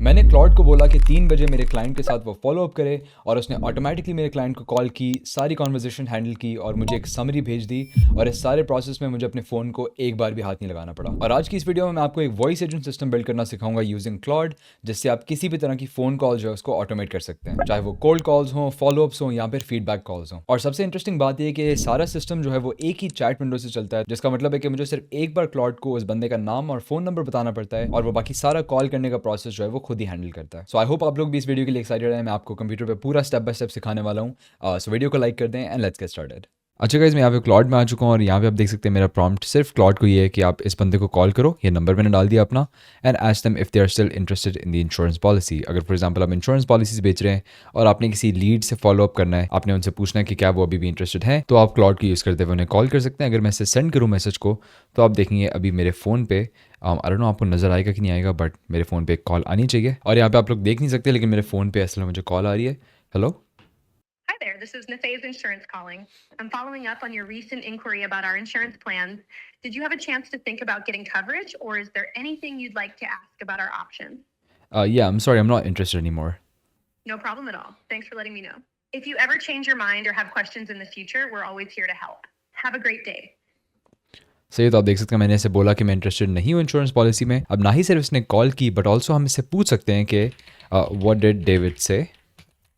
मैंने क्लॉड को बोला कि 3 बजे मेरे क्लाइंट के साथ वो फॉलो अप करे और उसने ऑटोमेटिकली मेरे क्लाइंट को कॉल की, सारी कॉन्वर्जेसन हैंडल की और मुझे एक समरी भेज दी। और इस सारे प्रोसेस में मुझे अपने फ़ोन को एक बार भी हाथ नहीं लगाना पड़ा। और आज की इस वीडियो में मैं आपको एक वॉइस एजेंट सिस्टम बिल्ड करना सिखाऊंगा यूजिंग क्लॉड, जिससे आप किसी भी तरह की फ़ोन कॉल जो है उसको ऑटोमेट कर सकते हैं, चाहे वो कोल्ड कॉल्स हों, फॉलो अप्स हों या फिर फीडबैक कॉल्स हों। और सबसे इंटरेस्टिंग बात यह है कि सारा सिस्टम जो है वो एक ही चैट विंडो से चलता है, जिसका मतलब है कि मुझे सिर्फ एक बार क्लॉड को उस बंदे का नाम और फ़ोन नंबर बताना पड़ता है और वो बाकी सारा कॉल करने का प्रोसेस जो है वो खुद ही हैंडल करता है। सो आई होप आप लोग भी इस वीडियो के लिए एक्साइटेड हैं। मैं आपको कंप्यूटर पे पूरा स्टेप बाय स्टेप सिखाने वाला हूँ। सो वीडियो को लाइक कर दें एंड लेट्स गेट स्टार्टेड। अच्छा गाइस, मैं यहाँ पे क्लॉड में आ चुका हूँ और यहाँ पे आप देख सकते हैं मेरा प्रॉम्प्ट सिर्फ क्लॉड को ये है कि आप इस बंदे को कॉल करो, ये नंबर मैंने डाल दिया अपना, and ask them if they are still interested in the insurance policy. अगर फॉर एग्जांपल आप इंश्योरेंस पॉलिसीज बेच रहे हैं और आपने किसी लीड से फॉलो अप करना है, आपने उनसे पूछना है कि क्या वो अभी भी इंटरेस्टेड है, तो आप क्लॉड को यूज़ करते हुए उन्हें कॉल कर सकते हैं। अगर मैं इसे सेंड करूँ मैसेज को, तो आप देखेंगे अभी मेरे फ़ोन पे आई डोंट नो आपको नज़र आएगा कि नहीं आएगा, बट मेरे फ़ोन पे एक कॉल आनी चाहिए। और यहाँ पे आप लोग देख नहीं सकते, लेकिन मेरे फ़ोन पे असल में मुझे कॉल आ रही है। Hello. Hi there, this is Nathay's Insurance calling. I'm following up on your recent inquiry about our insurance plans. Did you have a chance to think about getting coverage, or is there anything you'd like to ask about our options? Yeah, I'm sorry, I'm not interested anymore. No problem at all. Thanks for letting me know. If you ever change your mind or have questions in the future, we're always here to help. Have a great day. सही, तो आप देख सकते हैं मैंने इसे बोला कि मैं इंटरेस्टेड नहीं हूँ इंश्योरेंस पॉलिसी में। अब ना ही सिर्फ इसने कॉल की, बट ऑल्सो हम इससे पूछ सकते हैं कि व्हाट डिड डेविड से।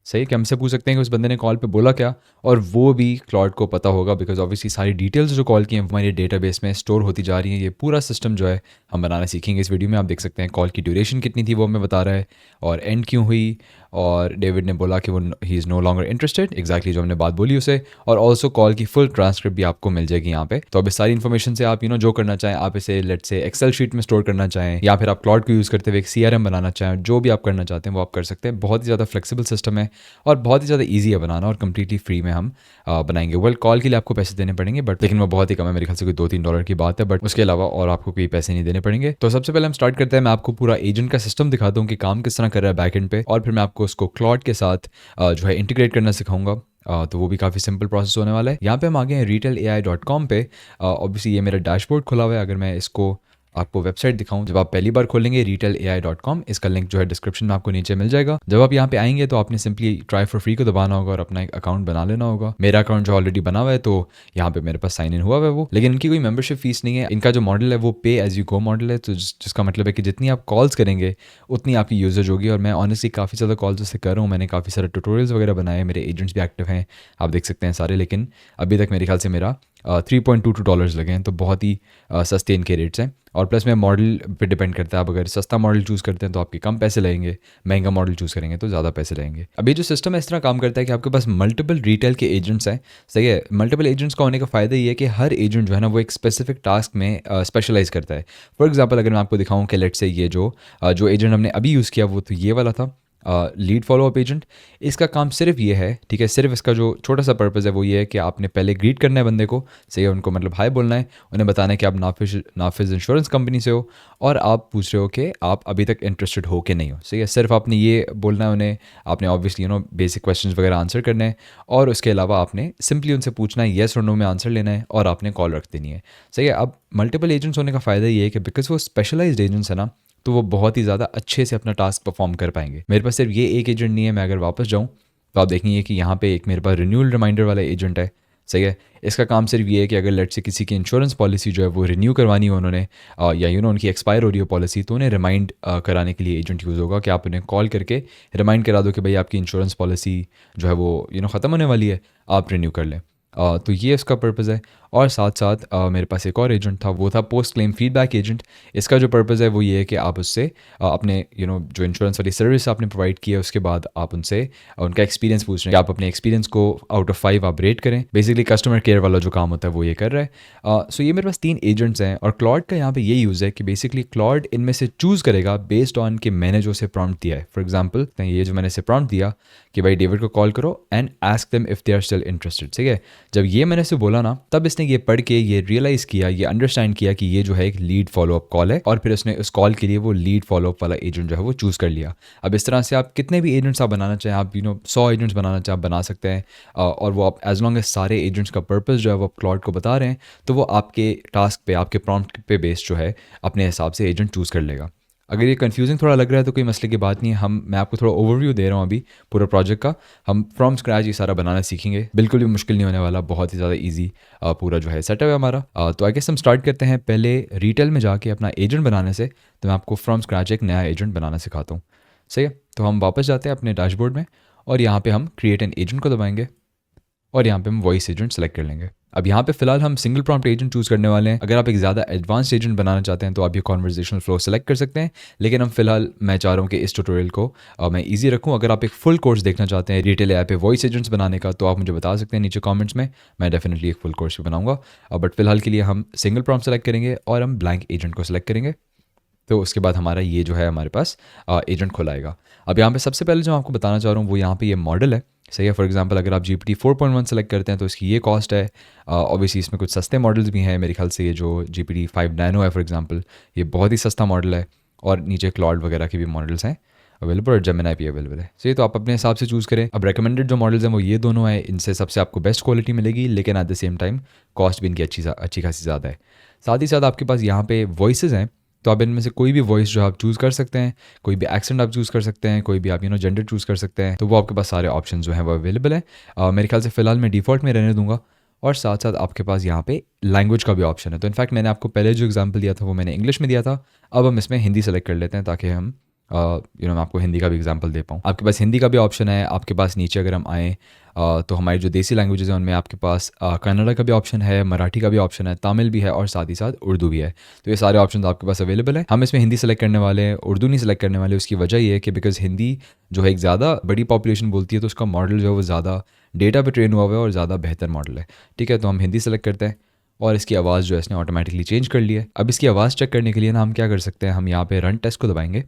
सही, कि हमसे पूछ सकते हैं कि उस बंदे ने कॉल पे बोला क्या, और वो भी क्लॉड को पता होगा, बिकॉज ऑब्वियसली सारी डिटेल्स जो कॉल की हैं हमारे डेटाबेस में स्टोर होती जा रही हैं। ये पूरा सिस्टम जो है हम बनाना सीखेंगे इस वीडियो में। आप देख सकते हैं कॉल की ड्यूरेशन कितनी थी वो हमें बता रहा है, और एंड क्यों हुई, और डेविड ने बोला कि वो he is no longer interested, exactly जो हमने बात बोली उसे। और ऑल्सो कॉल की फुल ट्रांसक्रिप्ट भी आपको मिल जाएगी यहाँ पे। तो अब इस सारी इन्फॉर्मेशन से आप जो करना चाहें, आप इसे लेट से एक्सेल शीट में स्टोर करना चाहें, या फिर आप क्लॉड को यूज़ करते हुए एक CRM बनाना चाहें, जो भी आप करना चाहते हैं वो आप कर सकते हैं। बहुत ही ज़्यादा फ्लेक्सिबल सिस्टम है और बहुत ही ज़्यादा ईजी है बनाना, और कम्प्लीटली फ्री में हम बनाएंगे। वेल, कॉल के लिए आपको पैसे देने पड़ेंगे, बट लेकिन वो बहुत ही कम है, मेरे ख्याल से कोई $2-3 की बात है, बट उसके अलावा और आपको कोई पैसे नहीं देने पड़ेंगे। तो सबसे पहले हम स्टार्ट करते हैं। मैं आपको पूरा एजेंट का सिस्टम दिखाता हूँ कि काम किस तरह कर रहा है बैकएंड पे, और फिर मैं आपको उसको क्लॉड के साथ जो है इंटीग्रेट करना सिखाऊंगा। तो वो भी काफ़ी सिंपल प्रोसेस होने वाला है। यहाँ पे हम आ गए हैं retaiLAI.com पे। ऑब्वियसली ये मेरा डैशबोर्ड खुला हुआ है। अगर मैं इसको आपको वेबसाइट दिखाऊं, जब आप पहली बार खोलेंगे retaiLAI.com, इसका लिंक जो है डिस्क्रिप्शन में आपको नीचे मिल जाएगा। जब आप यहाँ पे आएंगे तो आपने सिंपली ट्राई फॉर फ्री को दबाना होगा और अपना एक अकाउंट बना लेना होगा। मेरा अकाउंट जो ऑलरेडी बना हुआ है, तो यहाँ पे मेरे पास साइन इन हुआ हुआ है वो, लेकिन इनकी कोई मेंबरशिप फीस नहीं है। इनका जो मॉडल है वो पे एज यू गो मॉडल है, तो जिसका मतलब है कि जितनी आप कॉल्स करेंगे उतनी आपकी यूजेज होगी। और मैं ऑनेस्टली काफ़ी ज़्यादा कॉल्स उससे कर रहा हूँ। मैंने काफ़ी सारे ट्यूटोरियल्स वगैरह बनाए, मेरे एजेंट्स भी एक्टिव हैं, आप देख सकते हैं सारे। लेकिन अभी तक मेरे ख्याल से मेरा $3.22 लगे हैं, तो बहुत ही सस्ते इनके रेट्स हैं। और प्लस में मॉडल पे डिपेंड करता है। आप अगर सस्ता मॉडल चूज़ करते हैं तो आपके कम पैसे लगेंगे, महंगा मॉडल चूज़ करेंगे तो ज़्यादा पैसे लगेंगे। अभी जो सिस्टम है इस तरह काम करता है कि आपके पास मल्टीपल रिटेल के एजेंट्स हैं। सही है, मल्टीपल एजेंट्स का होने का फ़ायदा ये है कि हर एजेंट जो है ना वो एक स्पेसिफिक टास्क में स्पेशलाइज करता है। फॉर एग्जाम्पल, अगर मैं आपको दिखाऊँ कि लेट से ये जो एजेंट हमने अभी यूज़ किया वो तो ये वाला था, लीड फॉलोअप एजेंट। इसका काम सिर्फ ये है, ठीक है, सिर्फ इसका जो छोटा सा पर्पज़ है वो ये है कि आपने पहले ग्रीट करना है बंदे को, सही है, उनको मतलब हाय बोलना है, उन्हें बताना है कि आप नाफिज इंश्योरेंस कंपनी से हो और आप पूछ रहे हो कि आप अभी तक इंटरेस्टेड हो कि नहीं हो। सही है, सिर्फ आपने ये बोलना है उन्हें। आपने ऑब्वियसली बेसिक क्वेश्चंस वगैरह आंसर करने हैं, और उसके अलावा आपने सिंपली उनसे पूछना है, येस और नो में आंसर लेना है, और आपने कॉल रख देनी है। सही है, अब मल्टीपल एजेंट्स होने का फ़ायदा ये है कि बिकॉज वो स्पेशलाइज्ड एजेंट्स है ना, तो वो बहुत ही ज़्यादा अच्छे से अपना टास्क परफॉर्म कर पाएंगे। मेरे पास सिर्फ ये एक एजेंट नहीं है। मैं अगर वापस जाऊँ तो आप देखेंगे कि यहाँ पे एक मेरे पास रिन्यूअल रिमाइंडर वाला एजेंट है। सही है, इसका काम सिर्फ ये है कि अगर लेट से किसी की इंश्योरेंस पॉलिसी जो है वो रिन्यू करवानी हो उन्होंने, या उनकी एक्सपायर हो रही हो पॉलिसी, तो उन्हें रिमाइंड कराने के लिए एजेंट यूज़ होगा कि आप उन्हें कॉल करके रिमाइंड करा दो कि भाई आपकी इंश्योरेंस पॉलिसी जो है वो ख़त्म होने वाली है, आप रिन्यू कर लें। तो ये इसका पर्पज़ है। और साथ साथ मेरे पास एक और एजेंट था, वो था पोस्ट क्लेम फीडबैक एजेंट। इसका जो पर्पज़ है वो ये है कि आप उससे अपने जो इंश्योरेंस वाली सर्विस आपने प्रोवाइड की है उसके बाद आप उनसे उनका एक्सपीरियंस पूछ रहे हैं कि आप अपने एक्सपीरियंस को आउट ऑफ 5 आप रेट करें। बेसिकली कस्टमर केयर वाला जो काम होता है वो ये कर रहा है। सो ये मेरे पास 3 एजेंट्स हैं, और क्लॉड का यहाँ पे ये यूज़ है कि बेसिकली क्लॉड इनमें से चूज़ करेगा बेस्ड ऑन कि मैंने जो उसे प्रॉम्प्ट दिया है। फॉर एग्जाम्पल, ये जो मैंने इसे प्रॉम्प्ट दिया कि भाई डेविड को कॉल करो and ask them if they are still interested. ठीक है, जब ये मैंने इसे बोला ना, तब इसने ये पढ़ के ये रियलाइज़ किया, ये अंडरस्टैंड किया कि ये जो है एक लीड फॉलोअप कॉल है, और फिर उसने उस कॉल के लिए वो लीड फॉलोअप वाला एजेंट जो है वो चूज़ कर लिया। अब इस तरह से आप कितने भी एजेंट्स आप बनाना चाहें, आप 100 एजेंट्स बनाना चाहें आप बना सकते हैं। और वो आप एज लॉन्ग एज सारे एजेंट्स का पर्पज़ जो है वो आप क्लॉड को बता रहे हैं, तो वो आपके टास्क पे, आपके प्रॉम्प्ट पे बेस्ड जो है अपने हिसाब से एजेंट चूज़ कर लेगा। अगर ये कंफ्यूजिंग थोड़ा लग रहा है तो कोई मसले की बात नहीं है, मैं आपको थोड़ा ओवरव्यू दे रहा हूँ अभी पूरा प्रोजेक्ट का। हम फ्रॉम स्क्रैच ये सारा बनाना सीखेंगे, बिल्कुल भी मुश्किल नहीं होने वाला, बहुत ही ज़्यादा ईजी पूरा जो है सेटअप है हमारा। तो आई गेस हम स्टार्ट करते हैं पहले रिटेल में जाके अपना एजेंट बनाने से। तो मैं आपको फ्रॉम स्क्रैच एक नया एजेंट बनाना सिखाता हूँ। सही है, तो हम वापस जाते हैं अपने डैशबोर्ड में और यहाँ पे हम क्रिएट एन एजेंट को दबाएंगे और यहाँ पे हम वॉइस एजेंट सेलेक्ट कर लेंगे। अब यहाँ पे फिलहाल हम सिंगल प्रॉम्प्ट एजेंट चूज़ करने वाले हैं। अगर आप एक ज़्यादा एडवांस्ड एजेंट बनाना चाहते हैं तो आप ये कॉन्वर्जेशनल फ्लो सेलेक्ट कर सकते हैं, लेकिन हम फिलहाल मैं चाह रहा हूँ कि इस ट्यूटोरियल को मैं ईजी रखूँ। अगर आप एक फुल कोर्स देखना चाहते हैं रिटेल ऐप पे वॉइस एजेंट्स बनाने का तो आप मुझे बता सकते हैं नीचे कॉमेंट्स में, मैं डेफिनेटली एक फुल कोर्स भी बनाऊंगा। बट फिलहाल के लिए हम सिंगल प्रॉम्प्ट सेलेक्ट करेंगे और हम ब्लैंक एजेंट को सेलेक्ट करेंगे। तो उसके बाद हमारा ये जो है हमारे पास एजेंट खुल आएगा। अब यहाँ पे सबसे पहले जो मैं आपको बताना चाह रहा हूँ वो यहाँ पे ये मॉडल है। सही है, फॉर एग्जांपल अगर आप GPT 4.1 सेलेक्ट करते हैं तो इसकी ये कॉस्ट है। ऑब्वियसली इसमें कुछ सस्ते मॉडल्स भी हैं, मेरे ख्याल से ये जो GPT 5 नैनो है फॉर एग्जांपल, ये बहुत ही सस्ता मॉडल है। और नीचे क्लॉड वगैरह के भी मॉडल्स हैं अवेलेबल और जेमिनी भी अवेलेबल है। सही, तो आप अपने हिसाब से चूज़ करें। अब रिकमेंडेड जो मॉडल्स हैं वो ये दोनों हैं, इनसे सबसे आपको बेस्ट क्वालिटी मिलेगी, लेकिन at the same time cost भी इनकी अच्छी खासी ज़्यादा है। साथ ही साथ आपके पास यहाँ पे वॉइसेस हैं, तो आप इनमें से कोई भी वॉइस जो आप चूज़ कर सकते हैं, कोई भी एक्सेंट आप चूज़ कर सकते हैं, कोई भी आप जेंडर चूज़ कर सकते हैं। तो वो आपके पास सारे ऑप्शन जो हैं वो अवेलेबल है। मेरे ख्याल से फ़िलहाल मैं डिफ़ॉल्ट में रहने दूंगा। और साथ साथ आपके पास यहाँ पे लैंग्वेज का भी ऑप्शन है। तो इनफैक्ट मैंने आपको पहले जो एग्जांपल दिया था वो मैंने इंग्लिश में दिया था, अब हम इसमें हिंदी सेलेक्ट कर लेते हैं ताकि हम मैं आपको हिंदी का भी एग्जांपल दे पाऊँ। आपके पास हिंदी का भी ऑप्शन है। आपके पास नीचे अगर हम आएँ तो हमारी जो देसी लैंग्वेजेस हैं उनमें आपके पास कन्नड़ा का भी ऑप्शन है, मराठी का भी ऑप्शन है, तमिल भी है और साथ ही साथ उर्दू भी है। तो ये सारे ऑप्शन आपके पास अवेलेबल है। हम इसमें हिंदी सेलेक्ट करने वाले हैं, उर्दू नहीं सेलेक्ट करने वाले। उसकी वजह ये है कि बिकॉज हिंदी जो है एक ज़्यादा बड़ी पॉपुलेशन बोलती है, तो उसका मॉडल जो है वो ज़्यादा डेटा पर ट्रेन हुआ हुआ है और ज़्यादा बेहतर मॉडल है। ठीक है, तो हम हिंदी सेलेक्ट करते हैं और इसकी आवाज़ जो है इसने ऑटोमेटिकली चेंज कर ली है। अब इसकी आवाज़ चेक करने के लिए ना हम क्या कर सकते हैं, हम यहाँ पे रन टेस्ट को दबाएंगे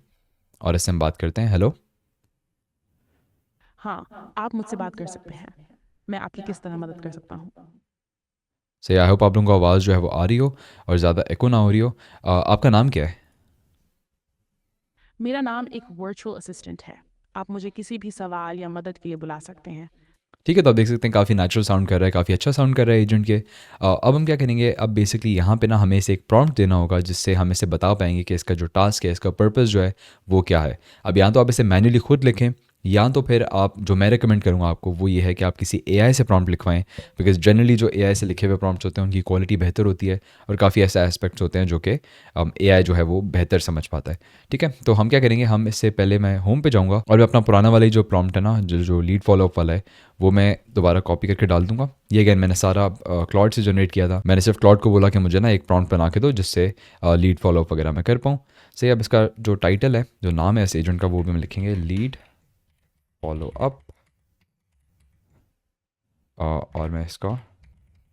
और इससे हम बात करते हैं। हेलो, हाँ, आप मुझसे बात कर सकते हैं। मैं आपकी किस तरह मदद कर सकता हूँ? सही, आई होप आप लोगों को आवाज़ जो है वो आ रही हो और ज़्यादा एको ना हो रही हो। आपका नाम क्या है? मेरा नाम एक वर्चुअल असिस्टेंट है। आप मुझे किसी भी सवाल या मदद के लिए बुला सकते हैं। ठीक है, तो आप देख सकते हैं काफ़ी नेचुरल साउंड कर रहा है, काफ़ी अच्छा साउंड कर रहा है एजेंट के। अब हम क्या करेंगे, अब बेसिकली यहाँ पे ना हमें इसे एक प्रॉम्प्ट देना होगा जिससे हम इसे बता पाएंगे कि इसका जो टास्क है, इसका पर्पस जो है वो क्या है। अब या तो आप इसे मैन्युअली खुद लिखें, या तो फिर आप जो मैं रिकमेंड करूँगा आपको वो ये है कि आप किसी एआई से प्रॉम्प्ट लिखवाएं, बिकॉज जनरली जो एआई से लिखे हुए प्रॉम्प्ट्स होते हैं उनकी क्वालिटी बेहतर होती है और काफ़ी ऐसे एस्पेक्ट्स होते हैं जो कि एआई जो है वो बेहतर समझ पाता है। ठीक है, तो हम क्या करेंगे, हम इससे पहले मैं होम पे जाऊँगा और मैं अपना पुराना वाला ही जो प्रॉम्प्ट है ना, जो लीड फॉलोअप वाला है, वो मैं दोबारा कॉपी करके डाल दूंगा। ये अगेन मैंने सारा क्लॉड से जनरेट किया था। मैंने सिर्फ क्लॉड को बोला कि मुझे ना एक प्रॉम्प्ट बना के दो जिससे लीड फॉलोअप वगैरह मैं कर पाऊँ। सही, अब इसका जो टाइटल है, जो नाम है इस एजेंट का, वो भी हम लिखेंगे लीड फॉलो अप। और मैं इसका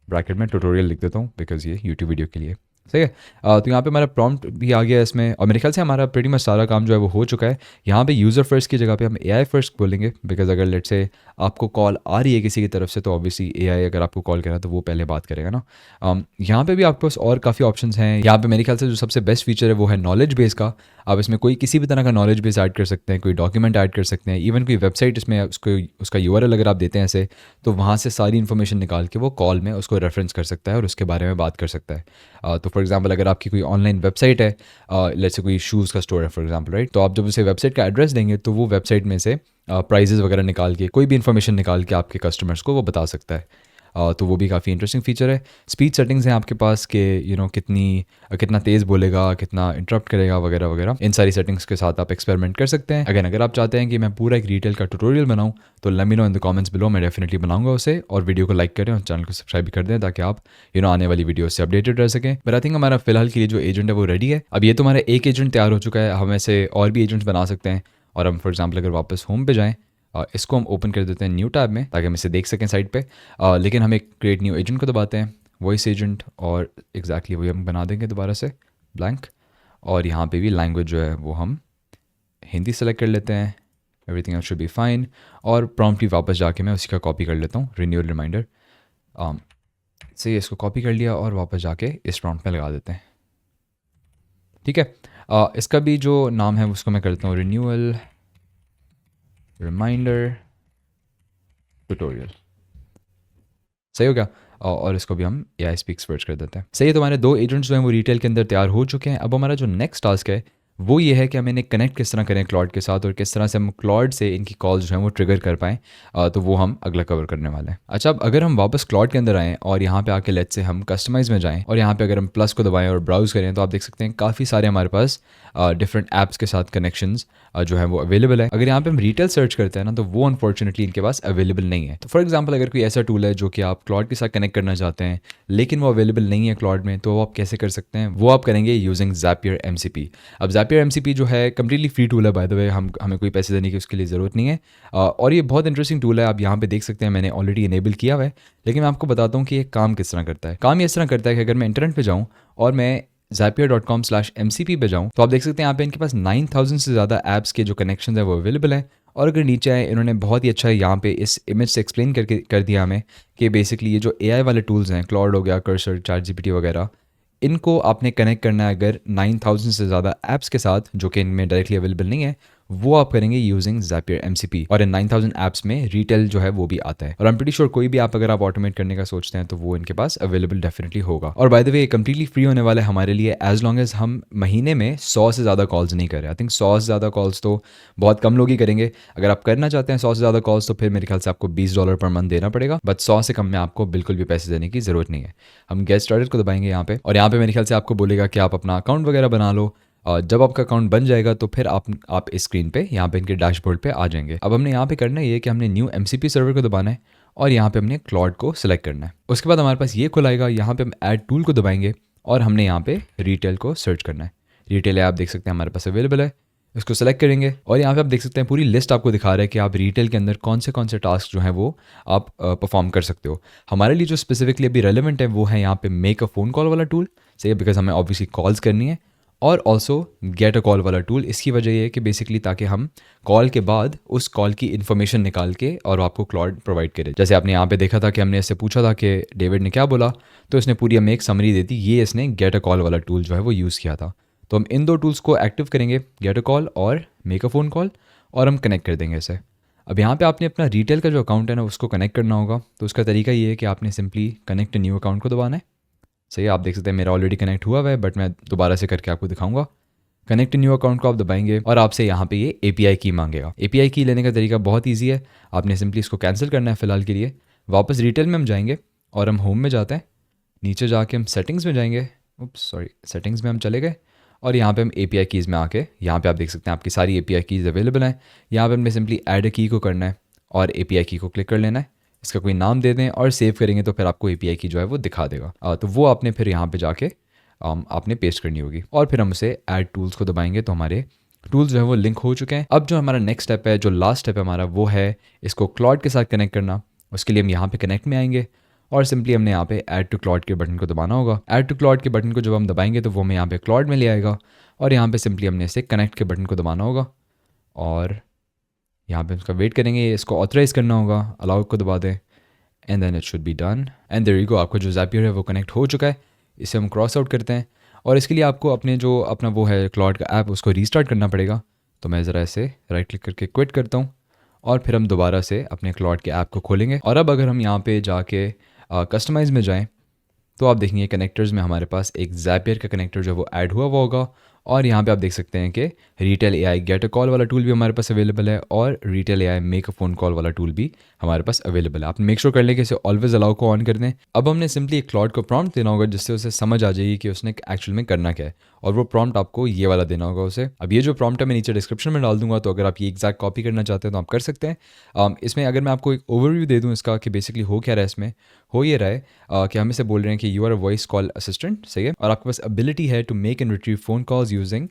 ब्रैकेट में ट्यूटोरियल लिख देता हूँ बिकॉज ये यूट्यूब वीडियो के लिए। सही है। तो यहाँ पे हमारा प्रॉम्प्ट भी आ गया है इसमें और मेरे ख्याल से हमारा प्रीटी मच सारा काम जो है वो हो चुका है। यहाँ पे यूज़र फर्स्ट की जगह पे हम एआई फर्स्ट बोलेंगे, बिकॉज अगर लेट से आपको कॉल आ रही है किसी की तरफ से तो ऑब्वियसली एआई अगर आपको कॉल करें तो वो पहले बात करेगा ना। यहाँ पे भी आपके पास और काफ़ी ऑप्शंस हैं। यहाँ पे मेरे ख्याल से जो सबसे बेस्ट फीचर है वो है नॉलेज बेस का। आप इसमें कोई किसी भी तरह का नॉलेज बेस ऐड कर सकते हैं, कोई डॉक्यूमेंट ऐड कर सकते हैं, इवन कोई वेबसाइट इसमें उसका यूआरएल अगर आप देते हैं ऐसे, तो वहाँ से सारी इन्फॉर्मेशन निकाल के वो कॉल में उसको रेफरेंस कर सकता है और उसके बारे में बात कर सकता है। तो फॉर एग्जांपल अगर आपकी कोई ऑनलाइन वेबसाइट है, लेट्स से कोई शूज़ का स्टोर है फॉर एग्जांपल, राइट, तो आप जब उसे वेबसाइट का एड्रेस देंगे तो वो वेबसाइट में से प्राइजेज़ वगैरह निकाल के कोई भी इन्फॉर्मेशन निकाल के आपके कस्टमर्स को वो बता सकता है। तो वो भी काफ़ी इंटरेस्टिंग फीचर है। स्पीच सेटिंग्स हैं आपके पास कि कितना तेज़ बोलेगा, कितना इंटरप्ट करेगा वगैरह वगैरह। इन सारी सेटिंग्स के साथ आप एक्सपेरिमेंट कर सकते हैं। अगर आप चाहते हैं कि मैं पूरा एक रिटेल का ट्यूटोरियल बनाऊं तो let me know in the comments below, मैं डेफिनेटली बनाऊंगा उसे। और वीडियो को लाइक करें और चैनल को सब्सक्राइब भी कर दें ताकि आप आने वाली वीडियो से अपडेटेड रह सकें। बट आई थिंक हमारा फिलहाल के लिए जो एजेंट है वो रेडी है। अब ये तो हमारा एक एजेंट तैयार हो चुका है, हम ऐसे और भी एजेंट्स बना सकते हैं। और हम फॉर एग्जाम्पल अगर वापस होम पे जाएँ, इसको हम ओपन कर देते हैं न्यू टैब में ताकि हम इसे देख सकें साइड पे। लेकिन हम एक क्रिएट न्यू एजेंट को दबाते हैं, वॉइस एजेंट, और एग्जैक्टली वही हम बना देंगे दोबारा से ब्लैंक। और यहाँ पे भी लैंग्वेज जो है वो हम हिंदी सेलेक्ट कर लेते हैं। Everything else should be fine. और प्रॉम्प्ट भी वापस जाके मैं उसी का कॉपी कर लेता हूँ, रिन्यूअल रिमाइंडर से इसको कॉपी कर लिया और वापस जाके इस प्रॉम्प्ट में लगा देते हैं। ठीक है, इसका भी जो नाम है उसको मैं करता हूँ रिन्यूअल रिमाइंडर ट्यूटोरियल। सही हो गया। और इसको भी हम AI स्पीक सर्च कर देते हैं। सही है, तो हमारे दो एजेंट्स जो हैं वो रिटेल के अंदर तैयार हो चुके हैं। अब हमारा जो नेक्स्ट टास्क है वो ये है कि हम इन्हें कनेक्ट किस तरह करें क्लॉड के साथ और किस तरह से हम क्लॉड से इनकी कॉल्स जो हैं वो ट्रिगर कर पाएँ। तो वो हम अगला कवर करने वाले हैं। अच्छा, अब अगर हम वापस क्लॉड के अंदर आएँ और यहाँ पे आके लेट्स से हम कस्टमाइज़ में जाएँ और यहाँ पे अगर हम प्लस को दबाएँ और ब्राउज़ करें, तो आप देख सकते हैं काफ़ी सारे हमारे पास डिफरेंट ऐप्स के साथ कनेक्शंस जो है वो अवेलेबल है। अगर यहाँ पे हम रिटेल सर्च करते हैं ना, तो वो अनफॉर्चुनेटली इनके पास अवेलेबल नहीं है। तो फॉर एग्जांपल अगर कोई ऐसा टूल है जो कि आप क्लॉड के साथ कनेक्ट करना चाहते हैं लेकिन वो अवेलेबल नहीं है क्लॉड में, तो वो आप कैसे कर सकते हैं? वो आप करेंगे यूजिंग ज़ैपियर एमसीपी। अब ज़ैपियर एमसीपी जो है कम्प्लीटली फ्री टूल है, बाय द वे, हमें कोई पैसे देने की उसके लिए ज़रूरत नहीं है। और ये बहुत इंटरेस्टिंग टूल है। आप यहाँ पे देख सकते हैं मैंने ऑलरेडी इनेबल किया हुआ है, लेकिन मैं आपको बताता हूँ कि ये काम किस तरह करता है। काम ये इस तरह करता है कि अगर मैं इंटरनेट पे जाऊँ और मैं zapier.com/mcp पे जाऊँ, तो आप देख सकते हैं यहाँ पे इनके पास 9000 से ज़्यादा ऐप्स के जो कनेक्शन है वो अवेलेबल हैं। और अगर नीचे आए, इन्होंने बहुत ही अच्छा यहाँ पे इस इमेज से एक्सप्लेन करके कर दिया हमें कि बेसिकली ये जो एआई वाले टूल्स हैं, क्लॉड हो गया, कर्सर, चैटजीपीटी वगैरह, इनको आपने कनेक्ट करना है अगर 9000 से ज़्यादा ऐप्स के साथ जो कि इनमें डायरेक्टली अवेलेबल नहीं है, वो आप करेंगे यूजिंग ज़ैपियर एमसीपी। और इन 9000 ऐप्स में रिटेल जो है वो भी आता है। और आई एम प्रीटी श्योर कोई भी ऐप अगर आप ऑटोमेट करने का सोचते हैं तो वो इनके पास अवेलेबल डेफिनेटली होगा। और by the way, completely free होने वाला है हमारे लिए एज लॉन्ग एज हम महीने में 100 से ज़्यादा कॉल्स नहीं करें। आई थिंक 100 से ज़्यादा कॉल्स तो बहुत कम लोग ही करेंगे। अगर आप करना चाहते हैं 100 से ज़्यादा कॉल्स, तो फिर मेरे ख्याल से आपको $20 पर मंथ देना पड़ेगा, बट 100 से कम में आपको बिल्कुल भी पैसे देने की ज़रूरत नहीं है। हम गेट स्टार्टेड को दबाएंगे यहाँ पे, और यहाँ पे मेरे ख्याल से आपको बोलेगा कि आप अपना अकाउंट वगैरह बना लो। और जब आपका अकाउंट बन जाएगा तो फिर आप इस स्क्रीन पे यहाँ पे इनके डैशबोर्ड पे आ जाएंगे। अब हमने यहाँ पे करना है ये कि हमने न्यू एमसीपी सर्वर को दबाना है और यहाँ पे हमने क्लॉड को सिलेक्ट करना है। उसके बाद हमारे पास ये खुल आएगा, यहाँ पे हम ऐड टूल को दबाएंगे और हमने यहाँ पे रिटेल को सर्च करना है। रिटेल ऐप देख सकते हैं हमारे पास अवेलेबल है, इसको सेलेक्ट करेंगे और यहाँ पे आप देख सकते हैं पूरी लिस्ट आपको दिखा रहा है कि आप रिटेल के अंदर कौन से टास्क जो हैं वो आप परफॉर्म कर सकते हो। हमारे लिए जो स्पेसिफिकली अभी रेलेवेंट है वो है यहाँ पे मेक अ फ़ोन कॉल वाला टूल, सही है, बिकॉज हमें ऑब्वियसली कॉल्स करनी है। और ऑल्सो गेट अ कॉल वाला टूल, इसकी वजह ये है कि बेसिकली ताकि हम कॉल के बाद उस कॉल की इन्फॉर्मेशन निकाल के और आपको क्लॉड प्रोवाइड करे। जैसे आपने यहाँ पे देखा था कि हमने इससे पूछा था कि डेविड ने क्या बोला, तो इसने पूरी हमें एक समरी दी थी। ये इसने गेट अ कॉल वाला टूल जो है वो यूज़ किया था। तो हम इन दो टूल्स को एक्टिव करेंगे, गेट अ कॉल और मेक अ फ़ोन कॉल, और हम कनेक्ट कर देंगे इसे। अब यहाँ पे आपने अपना रिटेल का जो अकाउंट है ना उसको कनेक्ट करना होगा। तो उसका तरीका ये है कि आपने सिंपली कनेक्ट न्यू अकाउंट को दबाना है। सही है, आप देख सकते हैं मेरा ऑलरेडी कनेक्ट हुआ हुआ है, बट मैं दोबारा से करके आपको दिखाऊंगा। कनेक्ट न्यू अकाउंट को आप दबाएंगे और आपसे यहाँ पे ये एपीआई की मांगेगा। एपीआई की लेने का तरीका बहुत ईजी है, आपने सिंपली इसको कैंसिल करना है फ़िलहाल के लिए। वापस रिटेल में हम जाएंगे और हम होम में जाते हैं, नीचे जाके हम सेटिंग्स में जाएंगे, सेटिंग्स में हम चले गए और यहाँ पे हम एपीआई कीज़ में आके यहाँ पे आप देख सकते हैं आपकी सारी एपीआई कीज़ अवेलेबल हैं। यहाँ पे हमने सिंपली ऐड अ की को करना है और एपीआई की को क्लिक कर लेना है, इसका कोई नाम दे दें और सेव करेंगे तो फिर आपको एपीआई की जो है वो दिखा देगा। तो वो आपने फिर यहाँ पे जाके आपने पेस्ट करनी होगी और फिर हम उसे ऐड टूल्स को दबाएंगे तो हमारे टूल्स जो है वो लिंक हो चुके हैं। अब जो हमारा नेक्स्ट स्टेप है, जो लास्ट स्टेप है हमारा, वो है इसको क्लॉड के साथ कनेक्ट करना। उसके लिए हम यहाँ पे कनेक्ट में आएंगे और सिंपली हमने यहाँ पे ऐड टू क्लॉड के बटन को दबाना होगा। ऐड टू क्लॉड के बटन को जब हम दबाएंगे तो वो हमें यहाँ पे क्लॉड में ले आएगा और यहाँ पे सिंपली हमने इसे कनेक्ट के बटन को दबाना होगा और यहाँ पे उसका वेट करेंगे, इसको ऑथराइज़ करना होगा, अलाउ को दबा दें and then it should be done and there you go. आपका जो ज़ैपियर है वो कनेक्ट हो चुका है। इसे हम क्रॉस आउट करते हैं और इसके लिए आपको अपना वो है क्लॉड का ऐप, उसको रीस्टार्ट करना पड़ेगा। तो मैं ज़रा इसे राइट क्लिक करके क्विट करता हूँ और फिर हम दोबारा से अपने क्लॉड के ऐप को खोलेंगे। और अब अगर हम यहाँ पे जाके कस्टमाइज़ में जाएँ तो आप देखेंगे कनेक्टर्स में हमारे पास एक ज़ैपियर का कनेक्टर जो है वो ऐड हुआ होगा और यहाँ पे आप देख सकते हैं कि retail AI get a call वाला टूल भी हमारे पास अवेलेबल है और retail AI make a phone call वाला टूल भी हमारे पास अवेलेबल है। आप मेक श्योर कर लें कि इसे ऑलवेज अलाउ को ऑन कर दें। अब हमने सिंपली एक क्लॉड को प्रॉम्प्ट देना होगा जिससे उसे समझ आ जाएगी कि उसने एक्चुअल में करना क्या है, और वो प्रॉम्प्ट आपको ये वाला देना होगा उसे। अब ये जो प्रॉम्प्ट है मैं नीचे डिस्क्रिप्शन में डाल दूंगा, तो अगर आप ये एग्जैक्ट कॉपी करना चाहते हैं तो आप कर सकते हैं। इसमें अगर मैं आपको एक ओवरव्यू दे दूँ इसका कि बेसिकली हो क्या रहा है, इसमें हो ये रहा है कि हम इसे बोल रहे हैं कि you are a voice call assistant, सही है, और आपके पास एबिलिटी है to make and retrieve phone calls using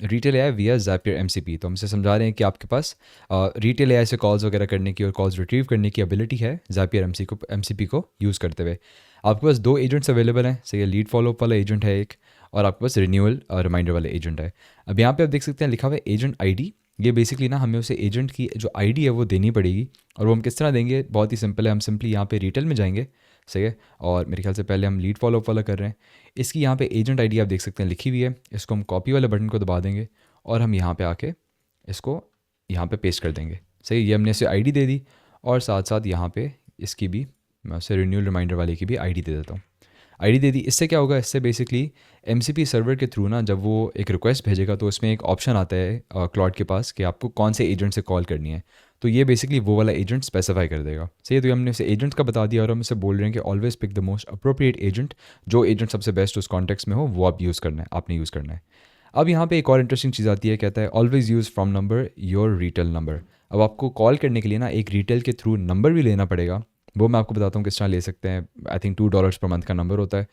Retell AI via Zapier MCP. तो हमसे समझा रहे हैं कि आपके पास रिटेल एआई से कॉल्स वगैरह करने की और कॉल्स रिट्रीव करने की एबिलिटी है ज़ैपियर एमसीपी को यूज़ करते हुए। आपके पास 2 एजेंट्स अवेलेबल हैं, सही है, लीड फॉलोअप वाला एजेंट है एक और आपके पास रिन्यूअल रिमाइंडर वाला एजेंट है। अब यहाँ पे आप देख सकते हैं लिखा हुआ है एजेंट आईडी। ये बेसिकली ना हमें उसे एजेंट की जो आईडी है वो देनी पड़ेगी, और वो हम किस तरह देंगे, बहुत ही सिंपल है। हम सिंपली यहाँ पे रिटेल में जाएंगे, सही है, और मेरे ख्याल से पहले हम लीड फॉलोअप वाला कर रहे हैं। इसकी यहाँ पे एजेंट आईडी आप देख सकते हैं लिखी हुई है, इसको हम कॉपी वाले बटन को दबा देंगे और हम यहाँ पे आके इसको यहाँ पे पेस्ट कर देंगे, सही। ये हमने इसे आईडी दे दी और साथ साथ यहाँ पे इसकी भी मैं उसे रिन्यूअल रिमाइंडर वाले की भी आईडी दे देता हूँ। आईडी दे दी। इससे क्या होगा, इससे बेसिकली एमसीपी सर्वर के थ्रू ना जब वो एक रिक्वेस्ट भेजेगा तो उसमें एक ऑप्शन आता है क्लॉड के पास कि आपको कौन से एजेंट से कॉल करनी है, तो ये बेसिकली वो वाला एजेंट स्पेसिफाई कर देगा। सही है, तो हमने इसे एजेंट का बता दिया और हम इसे बोल रहे हैं कि always pick the most appropriate agent, जो एजेंट सबसे बेस्ट उस कॉन्टेक्स्ट में हो वो आप यूज़ करना है, आपने यूज़ करना है। अब यहाँ पे एक और इंटरेस्टिंग चीज़ आती है, कहता है always use from number your retail number. अब आपको कॉल करने के लिए ना एक रिटेल के थ्रू नंबर भी लेना पड़ेगा, वो मैं आपको बताता हूँ किस तरह ले सकते हैं। आई थिंक $2 पर मंथ का नंबर होता है,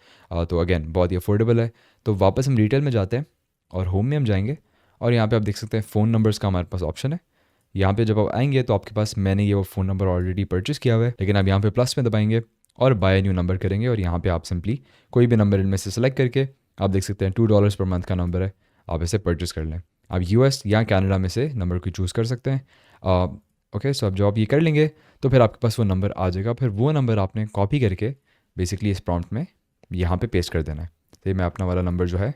तो अगेन बहुत ही अफोर्डेबल है। तो वापस हम रिटेल में जाते हैं और होम में हम जाएंगे और यहाँ पे आप देख सकते हैं फ़ोन नंबर्स का हमारे पास ऑप्शन है। यहाँ पे जब आप आएंगे तो आपके पास, मैंने ये वो फ़ोन नंबर ऑलरेडी परचेस किया हुआ है, लेकिन आप यहाँ पे प्लस में दबाएंगे और बाय न्यू नंबर करेंगे और यहाँ पे आप सिंपली कोई भी नंबर इनमें से सेलेक्ट करके आप देख सकते हैं $2 पर मंथ का नंबर है, आप इसे परचेस कर लें। आप यूएस या कनाडा में से नंबर को चूज़ कर सकते हैं। ओके, सो अब जब आप ये कर लेंगे तो फिर आपके पास वो नंबर आ जाएगा, फिर वो नंबर आपने कॉपी करके बेसिकली इस प्रॉम्प्ट में यहाँ पे पेस्ट कर देना है। तो ये मैं अपना वाला नंबर जो है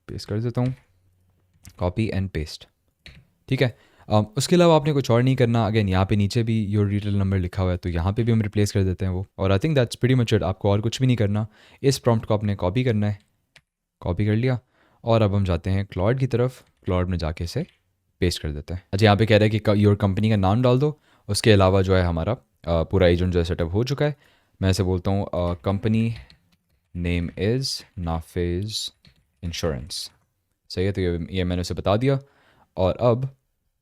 पेस्ट कर देता हूँ, कॉपी एंड पेस्ट, ठीक है। उसके अलावा आपने कुछ और नहीं करना। अगेन यहाँ पे नीचे भी योर रिटेल नंबर लिखा हुआ है, तो यहाँ पे भी हम रिप्लेस कर देते हैं वो, और I think that's pretty much it. आपको और कुछ भी नहीं करना, इस प्रॉम्प्ट को आपने कॉपी करना है, कॉपी कर लिया और अब हम जाते हैं क्लॉड की तरफ, क्लॉड में जाके इसे पेस्ट कर देते हैं। अच्छा, यहाँ पे कह रहा है कि योर कंपनी का नाम डाल दो, उसके अलावा जो है हमारा पूरा एजेंट जो है सेटअप हो चुका है। मैं ऐसे बोलता हूँ company name is Nafay insurance. सही है, तो ये मैंने उसे बता दिया और अब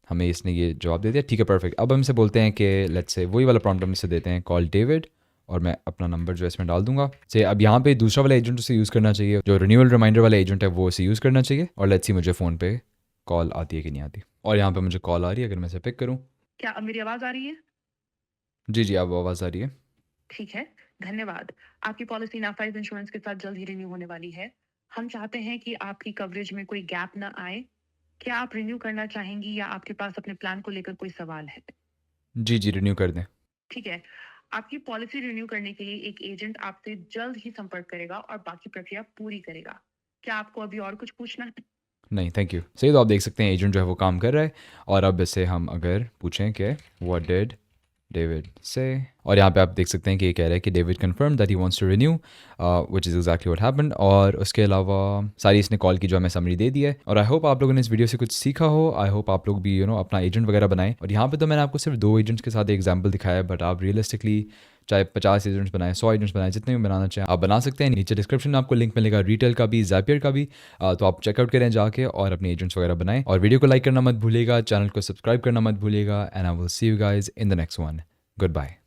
हमें इसने ये जवाब दे दिया, ठीक है परफेक्ट। अब हम इसे बोलते हैं कि लेट्स से वही वाला प्रॉम्प्ट हम इसे देते हैं, कॉल डेविड, और मैं अपना नंबर जो है इसमें डाल दूंगा। से अब यहाँ पे दूसरा वाला एजेंट उसे यूज़ करना चाहिए, जो रिन्यूअल रिमाइंडर वाला एजेंट है वो उसे यूज़ करना चाहिए। और लेट्स सी मुझे फ़ोन पे कॉल आती है कि नहीं आती, और यहाँ पे मुझे कॉल आ रही है, अगर मैं इसे पिक करूँ। क्या अब मेरी आवाज आ रही है? जी जी, अब आवाज़ आ रही है। ठीक है, धन्यवाद। आपकी पॉलिसी नाफाइज इंश्योरेंस के साथ जल्द ही रिन्यू होने वाली है। हम चाहते हैं कि आपकी कवरेज में कोई गैप ना आए। क्या आप रिन्यू करना चाहेंगी या आपके पास अपने प्लान को लेकर कोई सवाल है? जी जी, रिन्यू कर दें। ठीक है, आपकी पॉलिसी रिन्यू करने के लिए एक एजेंट आपसे जल्द ही संपर्क करेगा और बाकी प्रक्रिया पूरी करेगा। क्या आपको अभी और कुछ पूछना है? नहीं, थैंक यू। सही, तो आप देख सकते हैं एजेंट जो है वो काम कर रहा है। और अब इससे हम अगर पूछें कि व्हाट डिड डेविड से, और यहाँ पे आप देख सकते हैं कि ये कह रहा है कि David confirm that he wants to renew, which is exactly what happened. और उसके अलावा सारी इसने कॉल की जो हमें समरी दे दी है। और आई होप आप लोगों ने इस वीडियो से कुछ सीखा हो। आई होप आप लोग भी अपना एजेंट वगैरह बनाएं। और यहाँ पे तो मैंने आपको सिर्फ 2 एजेंट्स के साथ एग्जाम्पल दिखाया है, बट आप रियलिस्टिकली चाहे 50 एजेंट्स बनाएं, 100 एजेंट्स बनाएं, जितने भी बनाना चाहें आप बना सकते हैं। नीचे डिस्क्रिप्शन में आपको लिंक मिलेगा रिटेल का भी, ज़ैपियर का भी, तो आप चेकआउट करें जाके और अपने एजेंट्स वगैरह बनाएं। और वीडियो को लाइक करना मत भूलिएगा, चैनल को सब्सक्राइब करना मत भूलिएगा, and I will see you guys in the next one. Good bye.